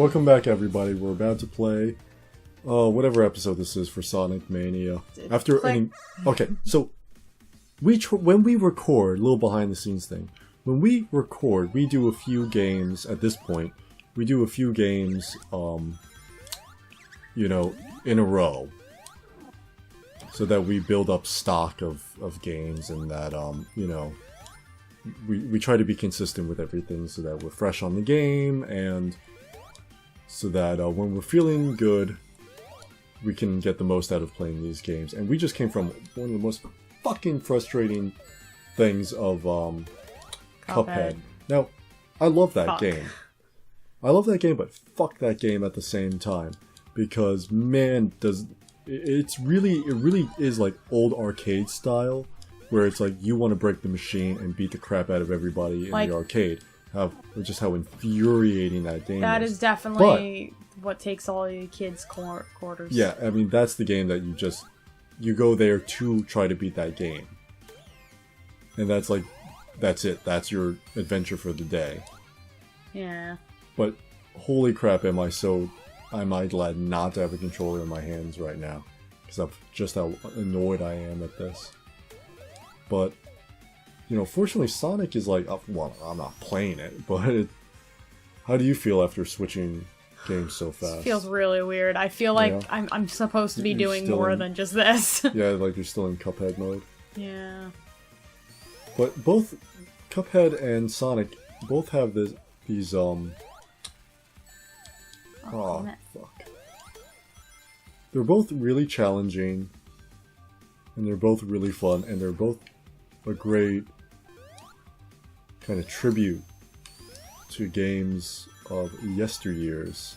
Welcome back, everybody. We're about to play, whatever episode this is for Sonic Mania. Okay, so when we record, a little behind the scenes thing. When we record, we do a few games. At this point, we do a few games, you know, in a row, so that we build up stock of games, and that you know, we try to be consistent with everything, so that we're fresh on the game, and so that when we're feeling good, we can get the most out of playing these games. And we just came from one of the most fucking frustrating things of Cuphead. Now, I love that game. I love that game, but fuck that game at the same time. Because, man, it really is like old arcade style, where it's like you want to break the machine and beat the crap out of everybody in the arcade. Just how infuriating that game is. That is definitely what takes all the kids' quarters. Yeah, I mean, that's the game that you go there to try to beat that game. And that's it. That's your adventure for the day. Yeah. But, holy crap, am I glad not to have a controller in my hands right now. Because of just how annoyed I am at this. But, you know, fortunately Sonic is like, well, I'm not playing it, but how do you feel after switching games so fast? It feels really weird. I feel like I'm supposed to be doing more than just this. Yeah, like you're still in Cuphead mode. Yeah. But both Cuphead and Sonic both have these fuck. They're both really challenging, and they're both really fun, and they're both a great kind of tribute to games of yesteryears.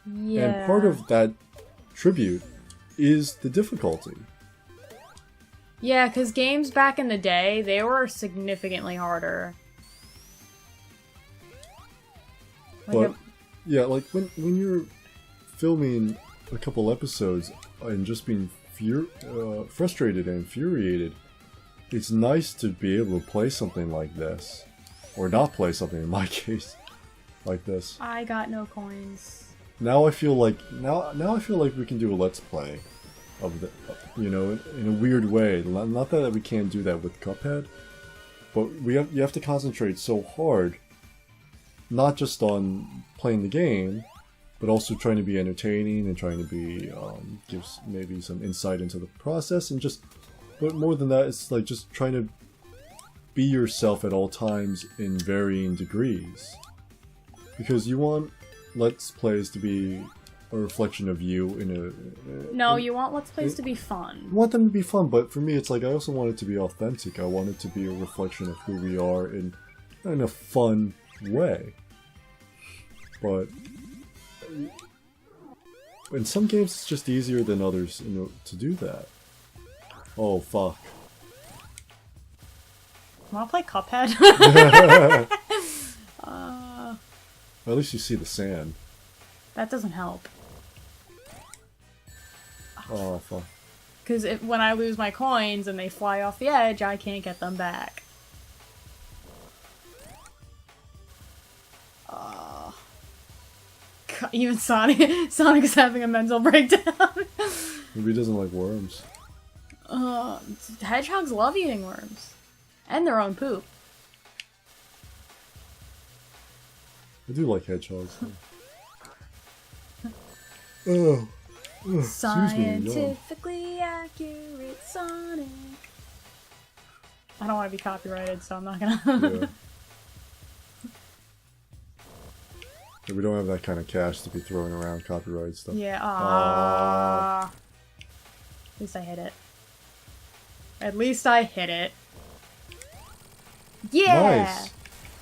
Yeah. And part of that tribute is the difficulty. Yeah, because games back in the day, they were significantly harder. But, yeah, like when you're filming a couple episodes and just being frustrated and infuriated, it's nice to be able to play something like this, or not play something in my case like this. I got no coins. Now I feel like we can do a let's play of the, you know, in a weird way. Not that we can't do that with Cuphead, but you have to concentrate so hard, not just on playing the game, but also trying to be entertaining and trying to be gives maybe some insight into the process, and but more than that, it's like just trying to be yourself at all times in varying degrees, because you want Let's Plays to be a reflection of you you want Let's Plays to be fun. You want them to be fun, but for me, it's like I also want it to be authentic. I want it to be a reflection of who we are in a fun way. But in some games, it's just easier than others, you know, to do that. Oh, fuck. Wanna play Cuphead? At least you see the sand. That doesn't help. Oh, fuck. Because when I lose my coins and they fly off the edge, I can't get them back. Even Sonic is having a mental breakdown. Maybe he doesn't like worms. Hedgehogs love eating worms. And their own poop. I do like hedgehogs. Scientifically accurate Sonic. I don't want to be copyrighted, so I'm not gonna... Yeah. We don't have that kind of cash to be throwing around copyright stuff. Yeah, At least I hit it. At least I hit it. Yeah! Nice!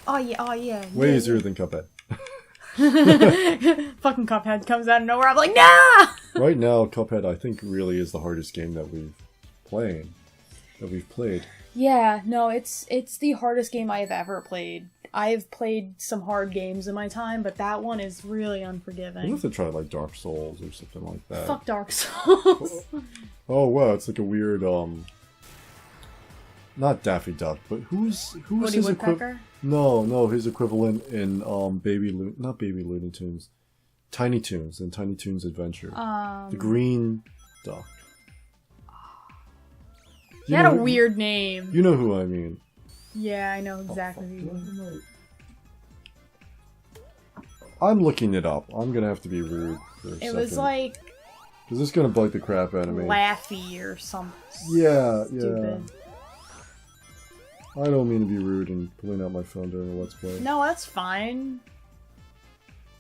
Oh yeah. Way easier than Cuphead. Fucking Cuphead comes out of nowhere, I'm like, nah! Right now, Cuphead, I think, really is the hardest game that we've played. Yeah, no, it's the hardest game I've ever played. I've played some hard games in my time, but that one is really unforgiving. We'll have to try like Dark Souls or something like that. Fuck Dark Souls. Oh wow, it's like a weird not Daffy Duck, but who's Woody his Woodpecker? equivalent? No, his equivalent in not Baby Looney Tunes, Tiny Toons and Tiny Toons Adventure. The green duck. He had a weird name. You know who I mean. Yeah, I know exactly who you mean. I'm looking it up. I'm gonna have to be rude for a second. It was like... Because it's gonna bug the crap out of me. Laffy or something. Yeah, stupid. I don't mean to be rude and pulling out my phone during a Let's Play. No, that's fine.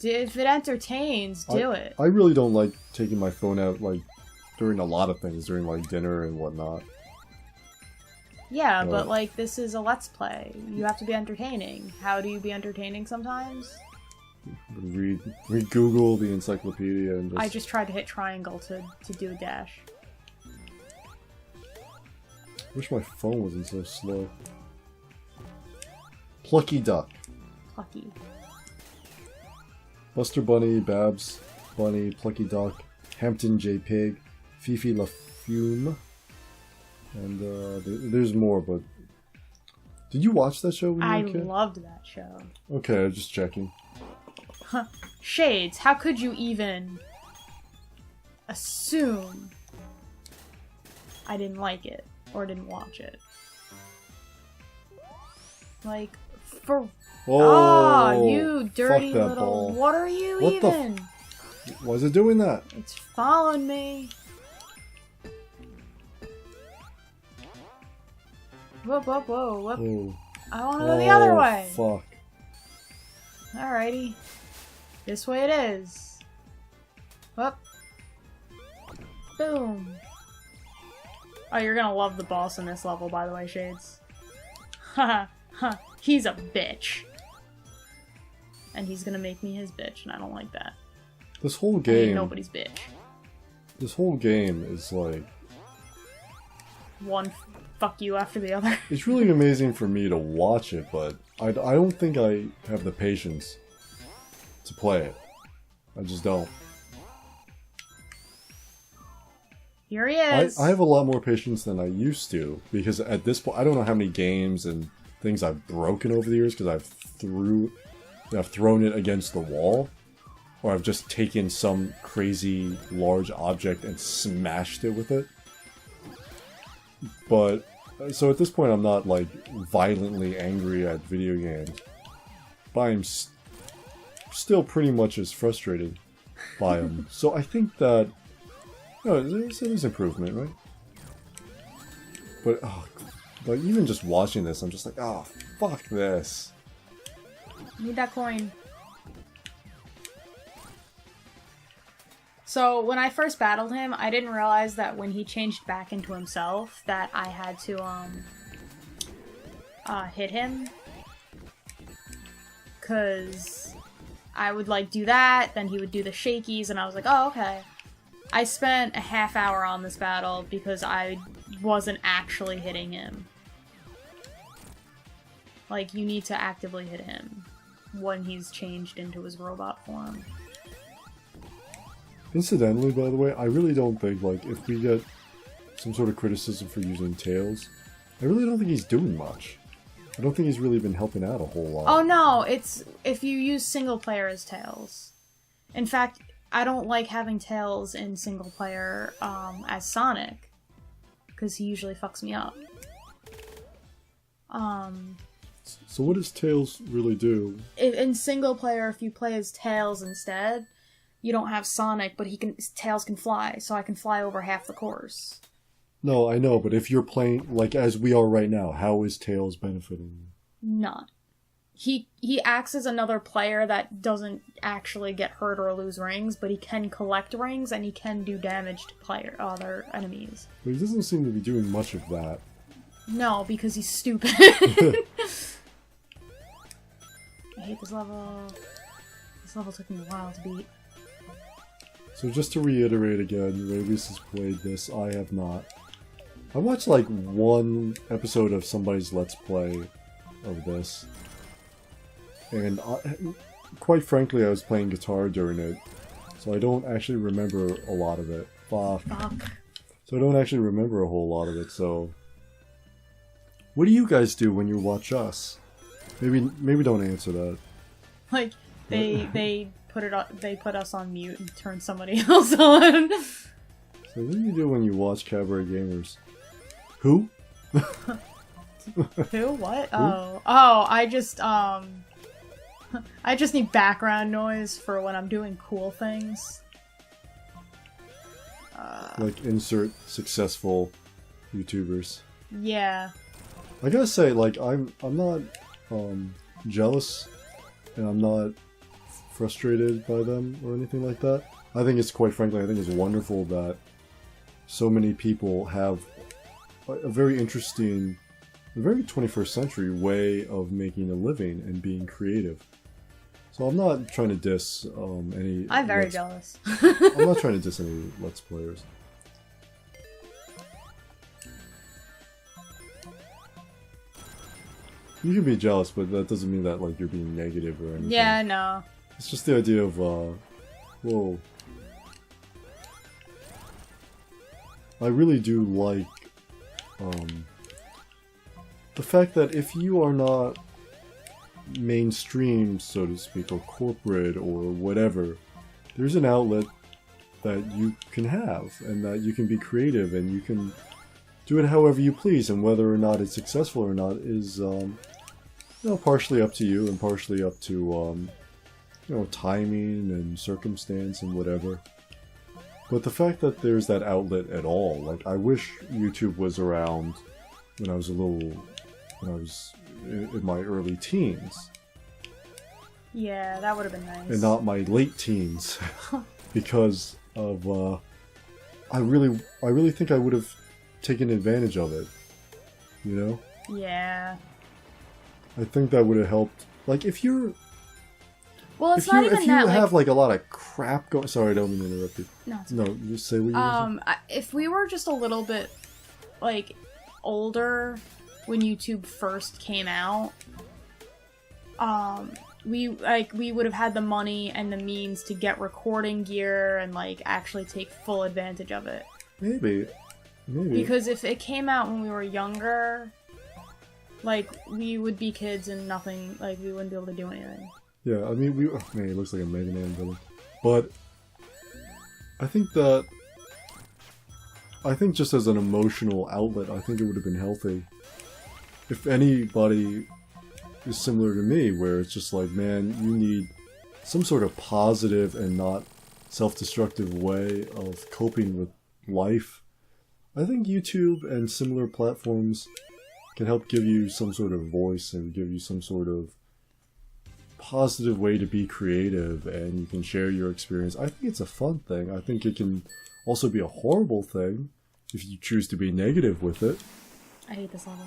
If it entertains, do it. I really don't like taking my phone out, like, during a lot of things, during, like, dinner and whatnot. Yeah, but, like, this is a Let's Play. You have to be entertaining. How do you be entertaining sometimes? Read Google the encyclopedia and I just tried to hit triangle to do a dash. Wish my phone wasn't so slow. Plucky Duck. Plucky. Buster Bunny, Babs Bunny, Plucky Duck, Hampton J. Pig, Fifi La Fume, and there's more, but... Did you watch that show when you were a kid? I loved that show. Okay, I was just checking. Shades, how could you even assume I didn't like it or didn't watch it? Like, for... Oh, you dirty little... Ball. What are you what even? Why is it doing that? It's following me. Whoa, whoa, whoa, whoop. Oh. I want to go the other way. Fuck. Alrighty. This way it is. Whoop. Boom. Oh, you're gonna love the boss in this level, by the way, Shades. Haha. Huh. He's a bitch. And he's gonna make me his bitch, and I don't like that. This whole game... I ain't nobody's bitch. This whole game is like... One fuck you after the other. It's really amazing for me to watch it, but I don't think I have the patience to play it. I just don't. Here he is. I have a lot more patience than I used to, because at this point, I don't know how many games and things I've broken over the years, because I've thrown it against the wall, or I've just taken some crazy large object and smashed it with it. But, so at this point I'm not, like, violently angry at video games, but I'm still pretty much as frustrated by them. So I think that, no, there's improvement, right? But, oh, like, even just watching this, I'm just like, oh, fuck this. Need that coin. So, when I first battled him, I didn't realize that when he changed back into himself, that I had to, hit him. 'Cause I would, like, do that, then he would do the shakies, and I was like, oh, okay. I spent a half hour on this battle because I wasn't actually hitting him. Like, you need to actively hit him when he's changed into his robot form. Incidentally, by the way, I really don't think, like, if we get some sort of criticism for using Tails, I really don't think he's doing much. I don't think he's really been helping out a whole lot. Oh no, it's if you use single player as Tails. In fact, I don't like having Tails in single player as Sonic, because he usually fucks me up. So what does Tails really do? In single player, if you play as Tails instead, you don't have Sonic, but Tails can fly, so I can fly over half the course. No, I know, but if you're playing, like, as we are right now, how is Tails benefiting? None. He acts as another player that doesn't actually get hurt or lose rings, but he can collect rings, and he can do damage to other enemies. But he doesn't seem to be doing much of that. No, because he's stupid. I hate this level. This level took me a while to beat. So just to reiterate again, Ravis has played this, I have not. I watched like one episode of somebody's Let's Play of this. And quite frankly, I was playing guitar during it. So I don't actually remember a lot of it. Fuck. Fuck. So I don't actually remember a whole lot of it, so... What do you guys do when you watch us? Maybe don't answer that. Like, they put us on mute and turn somebody else on. So what do you do when you watch Cabaret Gamers? Who? Who? What? Who? Oh, I just need background noise for when I'm doing cool things. Like insert successful YouTubers. Yeah. I gotta say, like, I'm not jealous, and I'm not frustrated by them or anything like that. I think it's, quite frankly, I think it's wonderful that so many people have a very interesting, a very 21st century way of making a living and being creative. So I'm not trying to diss any... I'm very jealous. I'm not trying to diss any Let's Players. You can be jealous, but that doesn't mean that, like, you're being negative or anything. Yeah, no. It's just the idea of, whoa. I really do like, the fact that if you are not mainstream, so to speak, or corporate, or whatever, there's an outlet that you can have, and that you can be creative, and you can do it however you please, and whether or not it's successful or not is, you know, partially up to you, and partially up to, you know, timing and circumstance and whatever. But the fact that there's that outlet at all, like, I wish YouTube was around when I was when I was in my early teens. Yeah, that would have been nice. And not my late teens. Because of, I really think I would have taken advantage of it. You know? Yeah. I think that would have helped. Like, if you're... Well, it's not even if you that, have, like, a lot of crap going... Sorry, I don't mean to interrupt you. No, it's No, just say what you were saying. If we were just a little bit, like, older when YouTube first came out, we would have had the money and the means to get recording gear and, like, actually take full advantage of it. Maybe. Because if it came out when we were younger, like, we would be kids and nothing, like, we wouldn't be able to do anything. Yeah, I mean, man, it looks like a Mega Man villain. But I think just as an emotional outlet, I think it would have been healthy. If anybody is similar to me, where it's just like, man, you need some sort of positive and not self-destructive way of coping with life, I think YouTube and similar platforms can help give you some sort of voice and give you some sort of positive way to be creative, and you can share your experience. I think it's a fun thing. I think it can also be a horrible thing if you choose to be negative with it. I hate this level.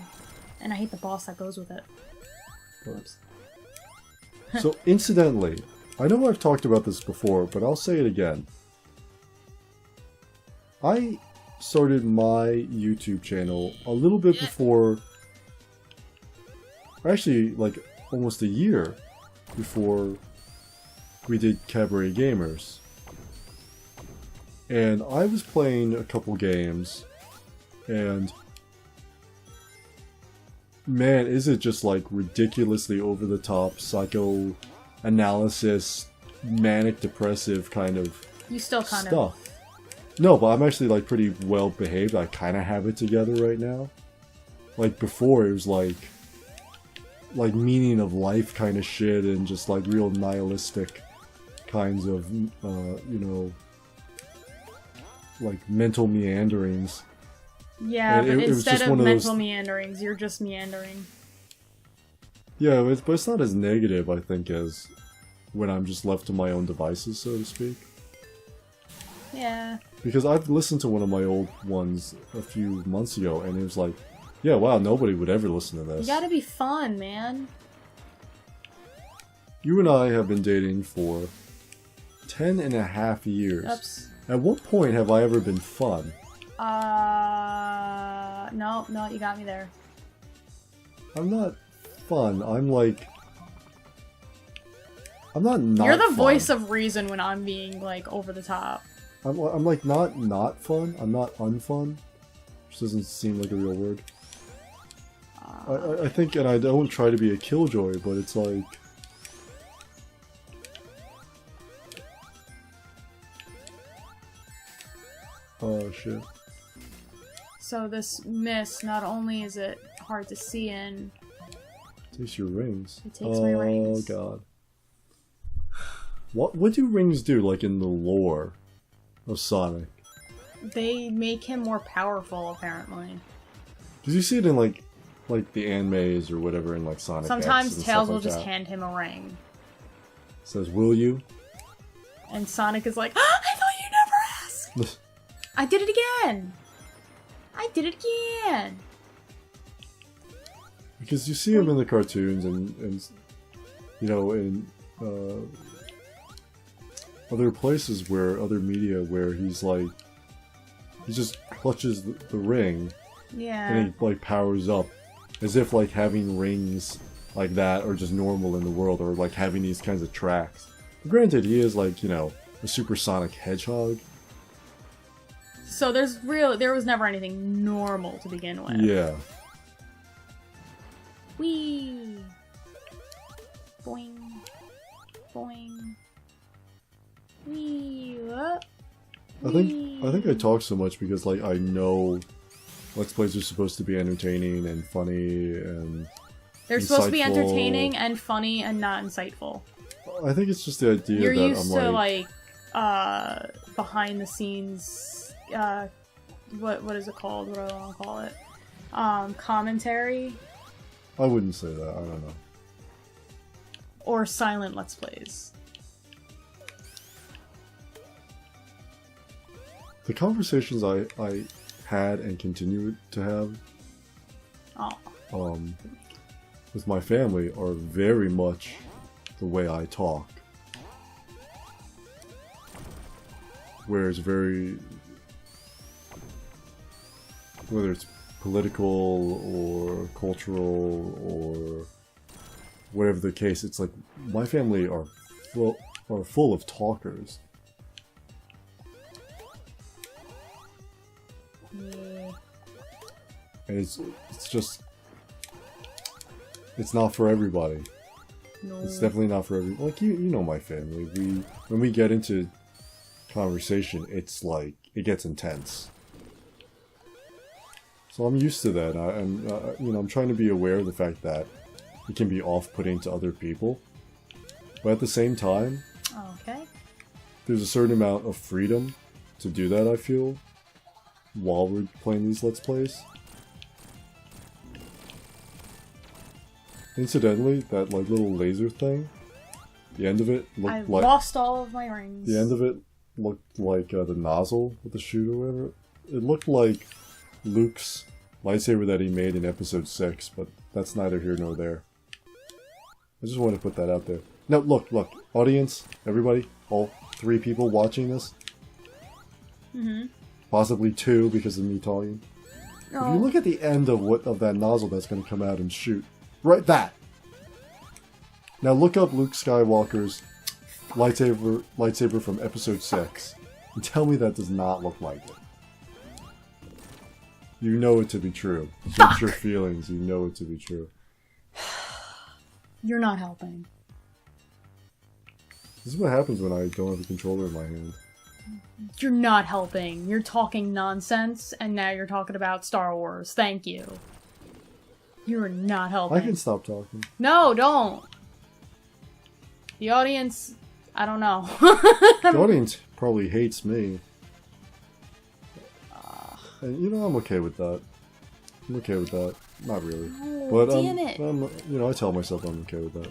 And I hate the boss that goes with it. Oops. So, incidentally, I know I've talked about this before, but I'll say it again. I started my YouTube channel a little bit before... Actually, like, almost a year before we did Cabaret Gamers. And I was playing a couple games, and man, is it just like ridiculously over-the-top psychoanalysis, manic-depressive kind of You still kind stuff. of... No, but I'm actually like pretty well behaved. I kind of have it together right now. Like before, it was like meaning of life kind of shit, and just like real nihilistic kinds of, you know, like mental meanderings. Yeah, And but it was instead just of one of mental those... meanderings, you're just meandering. Yeah, but it's not as negative, I think, as when I'm just left to my own devices, so to speak. Yeah. Because I've listened to one of my old ones a few months ago, and it was like, yeah, wow, nobody would ever listen to this. You gotta be fun, man. You and I have been dating for 10.5 years. Oops. At what point have I ever been fun? No, you got me there. I'm not fun. I'm like... I'm not You're the fun. voice of reason when I'm being, like, over the top. I'm like not fun. I'm not unfun. Which doesn't seem like a real word. I think, and I don't try to be a killjoy, but it's like... Oh shit. So this mist, not only is it hard to see in... It takes your rings. It takes my rings. Oh god. What do rings do, like in the lore of Sonic? They make him more powerful, apparently. Because you see it in like the animes or whatever in like Sonic Sometimes X and Tails stuff will like just that. hand him a ring. Says, will you? And Sonic is like, I thought you never asked! I did it again! I did it again! Because you see him in the cartoons and you know, in other places where, other media where he's like, he just clutches the ring Yeah. and he like powers up. As if like having rings like that are just normal in the world, or like having these kinds of tracks. But granted, he is like, you know, a supersonic hedgehog. So there was never anything normal to begin with. Yeah. Whee! Boing. Boing. Whee! Up. I think I talk so much because like I know Let's Plays are supposed to be entertaining and funny and They're supposed to be insightful. entertaining and funny and not insightful. I think it's just the idea You're that used I'm to like behind the scenes what is it called? What do I want to call it? Commentary I wouldn't say that, I don't know. or silent Let's Plays. The conversations I had and continue to have Oh. with my family are very much the way I talk. Where it's very... whether it's political or cultural or whatever the case, it's like my family are full of talkers. Yeah. And it's just, it's not for everybody. No. It's definitely not for everybody. Like, you know my family. When we get into conversation, it's like, it gets intense. So I'm used to that. You know, I'm trying to be aware of the fact that it can be off-putting to other people. But at the same time, Okay. there's a certain amount of freedom to do that, I feel, while we're playing these Let's Plays. Incidentally, that like little laser thing, the end of it I looked like... lost all of my rings. The end of it looked like the nozzle with the shoot or whatever. It looked like Luke's lightsaber that he made in episode 6, but that's neither here nor there. I just want to put that out there. No, look, audience, everybody, all 3 people watching this. Mm-hmm. Possibly 2 because of me talking. If you look at the end of that nozzle that's going to come out and shoot, right, that. Now look up Luke Skywalker's lightsaber from episode 6 and tell me that does not look like it. You know it to be true. Against your feelings, you know it to be true. You're not helping. This is what happens when I don't have a controller in my hand. You're not helping. You're talking nonsense, and now you're talking about Star Wars. Thank you. You're not helping. I can stop talking. No, don't. The audience, I don't know. The audience probably hates me. And you know, I'm okay with that. I'm okay with that. Not really. Oh, But damn it. you know, I tell myself I'm okay with that.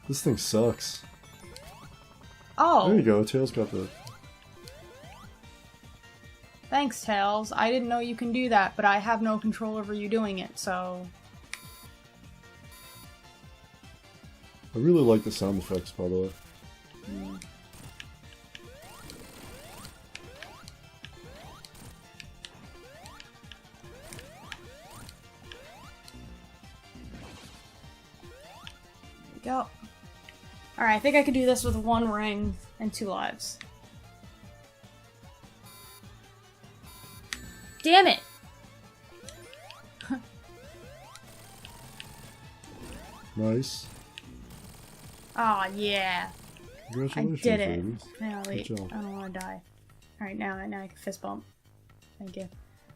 This thing sucks. Oh. There you go, Tails got the... Thanks, Tails. I didn't know you can do that, but I have no control over you doing it, so... I really like the sound effects, by the way. Mm. There we go. Alright, I think I could do this with 1 ring and 2 lives. Damn it! Nice. Oh yeah. I Congratulations, did it. ladies. Now wait, Good job. I don't want to die. Alright, now I can fist bump. Thank you.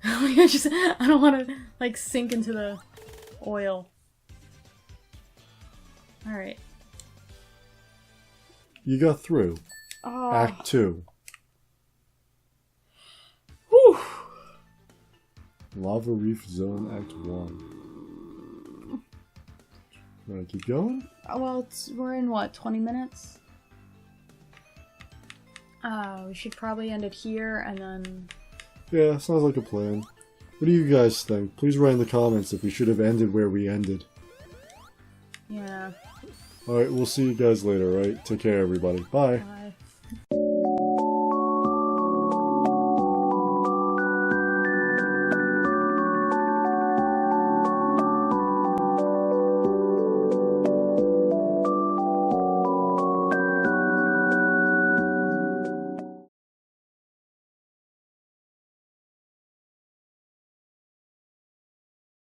I don't want to, like, sink into the oil. Alright. You got through. Oh. Act 2. Whew. Lava Reef Zone Act 1. Wanna keep going? Well, we're in, what, 20 minutes? We should probably end it here, and then... Yeah, sounds like a plan. What do you guys think? Please write in the comments if we should have ended where we ended. Yeah. Alright, we'll see you guys later, right? Take care, everybody. Bye. Bye.